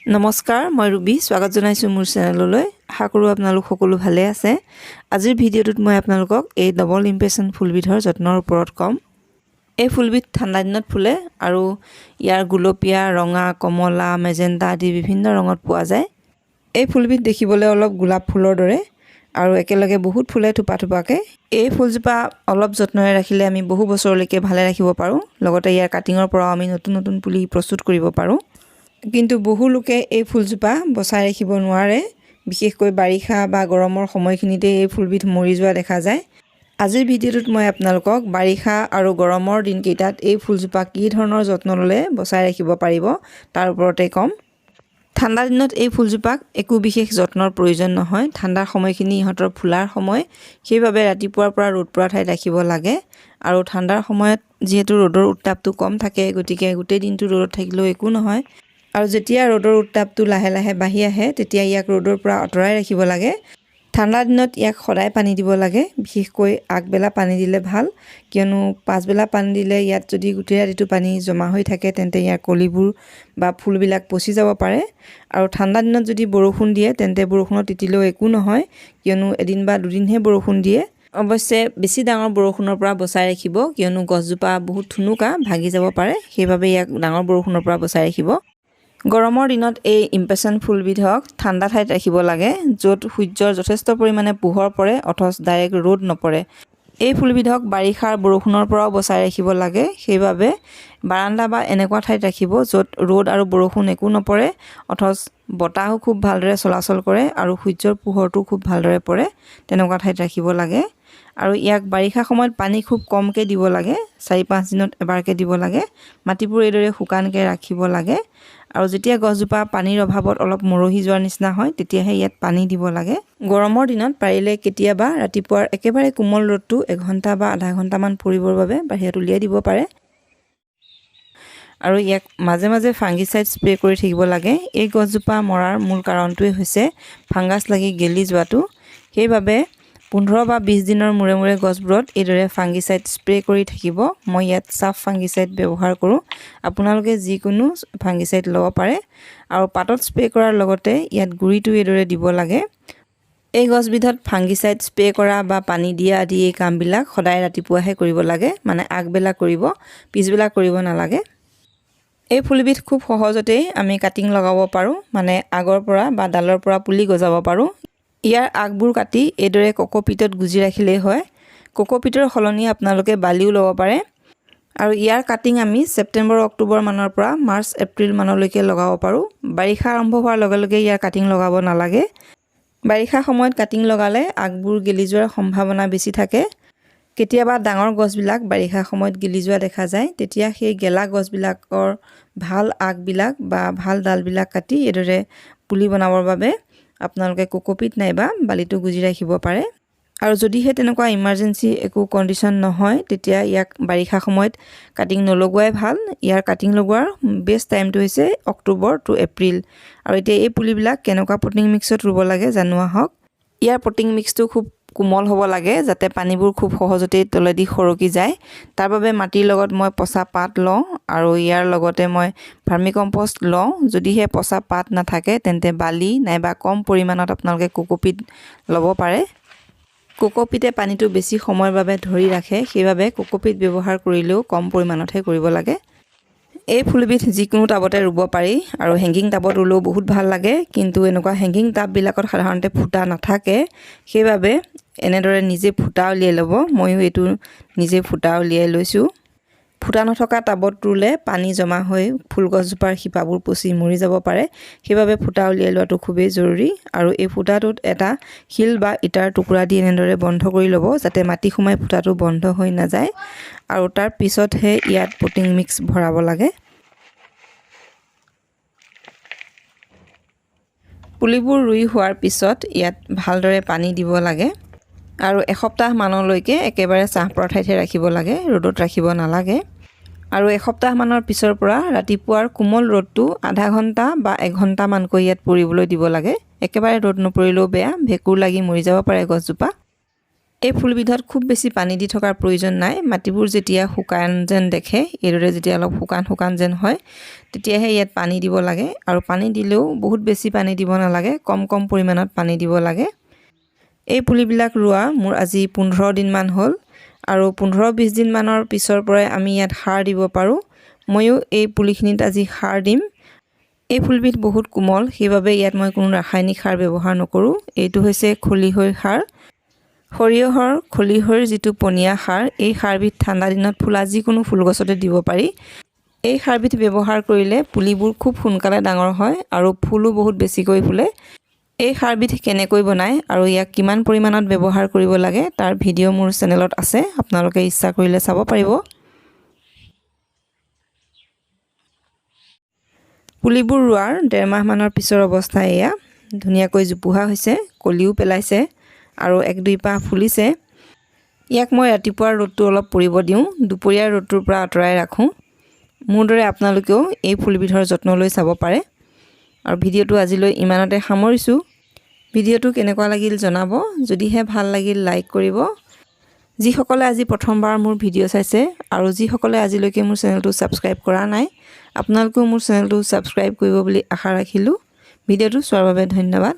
নমস্কাৰ, মই ৰুবি স্বাগত জনাইছোঁ মোৰ চেনেললৈ। আশা কৰোঁ আপোনালোক সকলো ভালে আছে। আজিৰ ভিডিঅ'টোত মই আপোনালোকক এই ডবল ইম্পেশ্যন ফুলবিধৰ যত্নৰ ওপৰত ক'ম। এই ফুলবিধ ঠাণ্ডা দিনত ফুলে আৰু ইয়াৰ গুলপীয়া, ৰঙা, কমলা, মেজেণ্টা আদি বিভিন্ন ৰঙত পোৱা যায়। এই ফুলবিধ দেখিবলৈ অলপ গোলাপ ফুলৰ দৰে আৰু একেলগে বহুত ফুলে থোপা থোপাকৈ। এই ফুলজোপা অলপ যত্নৰে ৰাখিলে আমি বহু বছৰলৈকে ভালে ৰাখিব পাৰোঁ। লগতে ইয়াৰ কাটিঙৰ পৰাও আমি নতুন নতুন পুলি প্ৰস্তুত কৰিব পাৰোঁ। কিন্তু বহু লোকে এই ফুলজোপা বচাই ৰাখিব নোৱাৰে। বিশেষকৈ বাৰিষা বা গৰমৰ সময়খিনিতে এই ফুলবিধ মৰি যোৱা দেখা যায়। আজিৰ ভিডিঅ'টোত মই আপোনালোকক বাৰিষা আৰু গৰমৰ দিনকেইটাত এই ফুলজোপা কি ধৰণৰ যত্ন ল'লে বচাই ৰাখিব পাৰিব তাৰ ওপৰতে ক'ম। ঠাণ্ডা দিনত এই ফুলজোপাক একো বিশেষ যত্নৰ প্ৰয়োজন নহয়। ঠাণ্ডাৰ সময়খিনি ইহঁতৰ ফুলাৰ সময়, সেইবাবে ৰাতিপুৱাৰ পৰা ৰ'দ পৰা ঠাইত ৰাখিব লাগে। আৰু ঠাণ্ডাৰ সময়ত যিহেতু ৰ'দৰ উত্তাপটো কম থাকে, গতিকে গোটেই দিনটো ৰ'দত থাকিলেও একো নহয়। আৰু যেতিয়া ৰ'দৰ উত্তাপটো লাহে লাহে বাঢ়ি আহে, তেতিয়া ইয়াক ৰ'দৰ পৰা আঁতৰাই ৰাখিব লাগে। ঠাণ্ডা দিনত ইয়াক সদায় পানী দিব লাগে। বিশেষকৈ আগবেলা পানী দিলে ভাল, কিয়নো পাছবেলা পানী দিলে ইয়াত যদি গোটেই ৰাতিটো পানী জমা হৈ থাকে, তেন্তে ইয়াৰ কলিবোৰ বা ফুলবিলাক পচি যাব পাৰে। আৰু ঠাণ্ডা দিনত যদি বৰষুণ দিয়ে, তেন্তে বৰষুণত তিতিলেও একো নহয়, কিয়নো এদিন বা দুদিনহে বৰষুণ দিয়ে। অৱশ্যে বেছি ডাঙৰ বৰষুণৰ পৰা বচাই ৰাখিব, কিয়নো গছজোপা বহুত ঠুনুকা, ভাগি যাব পাৰে। সেইবাবে ইয়াক ডাঙৰ বৰষুণৰ পৰা বচাই ৰাখিব। গৰমৰ দিনত এই ইম্পেশ্যন ফুলবিধক ঠাণ্ডা ঠাইত ৰাখিব লাগে, য'ত সূৰ্যৰ যথেষ্ট পৰিমাণে পোহৰ পৰে অথচ ডাইৰেক্ট ৰ'দ নপৰে। এই ফুলবিধক বাৰিষাৰ বৰষুণৰ পৰাও বচাই ৰাখিব লাগে। সেইবাবে বাৰাণ্ডা বা এনেকুৱা ঠাইত ৰাখিব য'ত ৰ'দ আৰু বৰষুণ একো নপৰে, অথচ বতাহো খুব ভালদৰে চলাচল কৰে আৰু সূৰ্যৰ পোহৰটো খুব ভালদৰে পৰে। তেনেকুৱা ঠাইত ৰাখিব লাগে। আৰু ইয়াক বাৰিষা সময়ত পানী খুব কমকৈ দিব লাগে, 4-5 দিনত এবাৰকৈ দিব লাগে। মাটিবোৰ এইদৰে শুকানকৈ ৰাখিব লাগে। আৰু যেতিয়া গছজোপা পানীৰ অভাৱত অলপ মৰহি যোৱাৰ নিচিনা হয়, তেতিয়াহে ইয়াত পানী দিব লাগে। গৰমৰ দিনত পাৰিলে কেতিয়াবা ৰাতিপুৱাৰ একেবাৰে কোমল ৰ'দটো 1 ঘণ্টা বা আধা ঘণ্টামান পৰিবৰ বাবে বাহিৰত উলিয়াই দিব পাৰে। আৰু ইয়াক মাজে মাজে ফাংগিচাইড স্প্ৰে কৰি থাকিব লাগে। এই গছজোপা মৰাৰ মূল কাৰণটোৱে হৈছে ফাংগাছ লাগি গেলি যোৱাটো। সেইবাবে 15 বা 20 দিনৰ মূৰে মূৰে গছবোৰত এইদৰে ফাংগিচাইড স্প্ৰে কৰি থাকিব। মই ইয়াত চাফ ফাংগিচাইড ব্যৱহাৰ কৰোঁ। আপোনালোকে যিকোনো ফাংগিচাইড ল'ব পাৰে। আৰু পাতত স্প্ৰে কৰাৰ লগতে ইয়াত গুৰিটো এইদৰে দিব লাগে। এই গছবিধত ফাংগিচাইড স্প্ৰে কৰা বা পানী দিয়া আদি এই কামবিলাক সদায় ৰাতিপুৱাহে কৰিব লাগে, মানে আগবেলা কৰিব, পিছবেলা কৰিব নালাগে। এই ফুলবিধ খুব সহজতেই আমি কাটিং লগাব পাৰোঁ, মানে আগৰ পৰা বা ডালৰ পৰা পুলি গজাব পাৰোঁ। ইয়াৰ আগবোৰ কাটি এইদৰে কক'পিটত গুজি ৰাখিলেই হয়। কক'পিটৰ সলনি আপোনালোকে বালিও ল'ব পাৰে। আৰু ইয়াৰ কাটিং আমি ছেপ্টেম্বৰ অক্টোবৰ মানৰ পৰা মাৰ্চ এপ্ৰিল মানলৈকে লগাব পাৰোঁ। বাৰিষা আৰম্ভ হোৱাৰ লগে লগে ইয়াৰ কাটিং লগাব নালাগে। বাৰিষা সময়ত কাটিং লগালে আগবোৰ গেলি যোৱাৰ সম্ভাৱনা বেছি থাকে। কেতিয়াবা ডাঙৰ গছবিলাক বাৰিষা সময়ত গেলি যোৱা দেখা যায়। তেতিয়া সেই গেলা গছবিলাকৰ ভাল আগবিলাক বা ভাল ডালবিলাক কাটি এইদৰে পুলি বনাবৰ বাবে আপোনালোকে কক'পিট নাইবা বালিটো গুজি ৰাখিব পাৰে। আৰু যদিহে তেনেকুৱা ইমাৰ্জেঞ্চি একো কণ্ডিশ্যন নহয়, তেতিয়া ইয়াক বাৰিষা সময়ত কাটিং নলগোৱাই ভাল। ইয়াৰ কাটিং লগোৱাৰ বেষ্ট টাইমটো হৈছে অক্টোবৰ টু এপ্ৰিল। আৰু এতিয়া এই পুলিবিলাক কেনেকুৱা পটিং মিক্সত ৰুব লাগে জানোৱা হওক। ইয়াৰ পটিং মিক্সটো খুব কোমল হ'ব লাগে, যাতে পানীবোৰ খুব সহজতেই তলেদি সৰকি যায়। তাৰ বাবে মাটিৰ লগত মই পচা পাত লওঁ আৰু ইয়াৰ লগতে মই ভাৰ্মিকম্পষ্ট লওঁ। যদিহে পচা পাত নাথাকে, তেন্তে বালি নাইবা কম পৰিমাণত আপোনালোকে কক'পিট ল'ব পাৰে। কক'পিটে পানীটো বেছি সময়ৰ বাবে ধৰি ৰাখে, সেইবাবে কক'পিট ব্যৱহাৰ কৰিলেও কম পৰিমাণতহে কৰিব লাগে। এই ফুলবিধ যিকোনো টাবতে ৰুব পাৰি আৰু হেংগিং টাবত ৰুলেও বহুত ভাল লাগে। কিন্তু এনেকুৱা হেংগিং টাববিলাকত সাধাৰণতে ফুটা নাথাকে, সেইবাবে এনেদৰে নিজে ফুটা উলিয়াই ল'ব। ময়ো এইটো নিজে ফুটা উলিয়াই লৈছোঁ। ফুটা নথকা টাবত ৰুলে পানী জমা হৈ ফুলগছজোপাৰ শিপাবোৰ পচি মৰি যাব পাৰে। সেইবাবে ফুটা উলিয়াই লোৱাটো খুবেই জৰুৰী। আৰু এই ফুটাটোত এটা শিল বা ইটাৰ টুকুৰা দি এনেদৰে বন্ধ কৰি ল'ব, যাতে মাটি সোমাই ফুটাটো বন্ধ হৈ নাযায়। আৰু তাৰ পিছতহে ইয়াত পটিং মিক্স ভৰাব লাগে। পুলিবোৰ ৰুই হোৱাৰ পিছত ইয়াত ভালদৰে পানী দিব লাগে। আৰু এসপ্তাহ মানলৈকে একেবাৰে ছাঁ পৰা ঠাইতহে ৰাখিব লাগে, ৰ'দত ৰাখিব নালাগে। আৰু এসপ্তাহ মানৰ পিছৰ পৰা ৰাতিপুৱাৰ কোমল ৰ'দটো আধা ঘণ্টা বা 1 ঘণ্টামানকৈ ইয়াত পৰিবলৈ দিব লাগে। একেবাৰে ৰ'দ নপৰিলেও বেয়া, ভেঁকুৰ লাগি মৰি যাব পাৰে গছজোপা। এই ফুলবিধত খুব বেছি পানী দি থকাৰ প্ৰয়োজন নাই। মাটিবোৰ যেতিয়া শুকান যেন দেখে, এইদৰে যেতিয়া অলপ শুকান যেন হয়, তেতিয়াহে ইয়াত পানী দিব লাগে। আৰু পানী দিলেও বহুত বেছি পানী দিব নালাগে, কম পৰিমাণত পানী দিব লাগে। এই পুলিবিলাক ৰোৱা মোৰ আজি 15 দিনমান হ'ল আৰু 15-20 দিনমানৰ পিছৰ পৰাই আমি ইয়াত সাৰ দিব পাৰোঁ। ময়ো এই পুলিখিনিত আজি সাৰ দিম। এই ফুলবিধ বহুত কোমল, সেইবাবে ইয়াত মই কোনো ৰাসায়নিক সাৰ ব্যৱহাৰ নকৰোঁ। এইটো হৈছে খলিহৈৰ সাৰ। সৰিয়হৰ খলিহৈৰ যিটো পনীয়া সাৰ, এই সাৰবিধ ঠাণ্ডা দিনত ফুলা যিকোনো ফুলগছতে দিব পাৰি। এই সাৰবিধ ব্যৱহাৰ কৰিলে পুলিবোৰ খুব সোনকালে ডাঙৰ হয় আৰু ফুলো বহুত বেছিকৈ ফুলে। এই সাৰবিধ কেনেকৈ বনায় আৰু ইয়াক কিমান পৰিমাণত ব্যৱহাৰ কৰিব লাগে তাৰ ভিডিঅ' মোৰ চেনেলত আছে, আপোনালোকে ইচ্ছা কৰিলে চাব পাৰিব। পুলিবোৰ ৰোৱাৰ 1.5 মাহমানৰ পিছৰ অৱস্থা এয়া। ধুনীয়াকৈ জোপোহা হৈছে, কলিও পেলাইছে আৰু 1-2 পাহ ফুলিছে। ইয়াক মই ৰাতিপুৱাৰ ৰ'দটো অলপ পৰিব দিওঁ, দুপৰীয়াৰ ৰ'দটোৰ পৰা আঁতৰাই ৰাখোঁ। মোৰ দৰে আপোনালোকেও এই ফুলবিধৰ যত্ন লৈ চাব পাৰে। আৰু ভিডিঅ'টো আজিলৈ ইমানতে সামৰিছোঁ। ভিডিঅ'টো কেনেকুৱা লাগিল জনাব। যদিহে ভাল লাগিল লাইক কৰিব। যিসকলে আজি প্ৰথমবাৰ মোৰ ভিডিঅ' চাইছে আৰু যিসকলে আজিলৈকে মোৰ চেনেলটো ছাবস্ক্ৰাইব কৰা নাই, আপোনালোকেও মোৰ চেনেলটো ছাবস্ক্ৰাইব কৰিব বুলি আশা ৰাখিলোঁ। ভিডিঅ'টো চোৱাৰ বাবে ধন্যবাদ।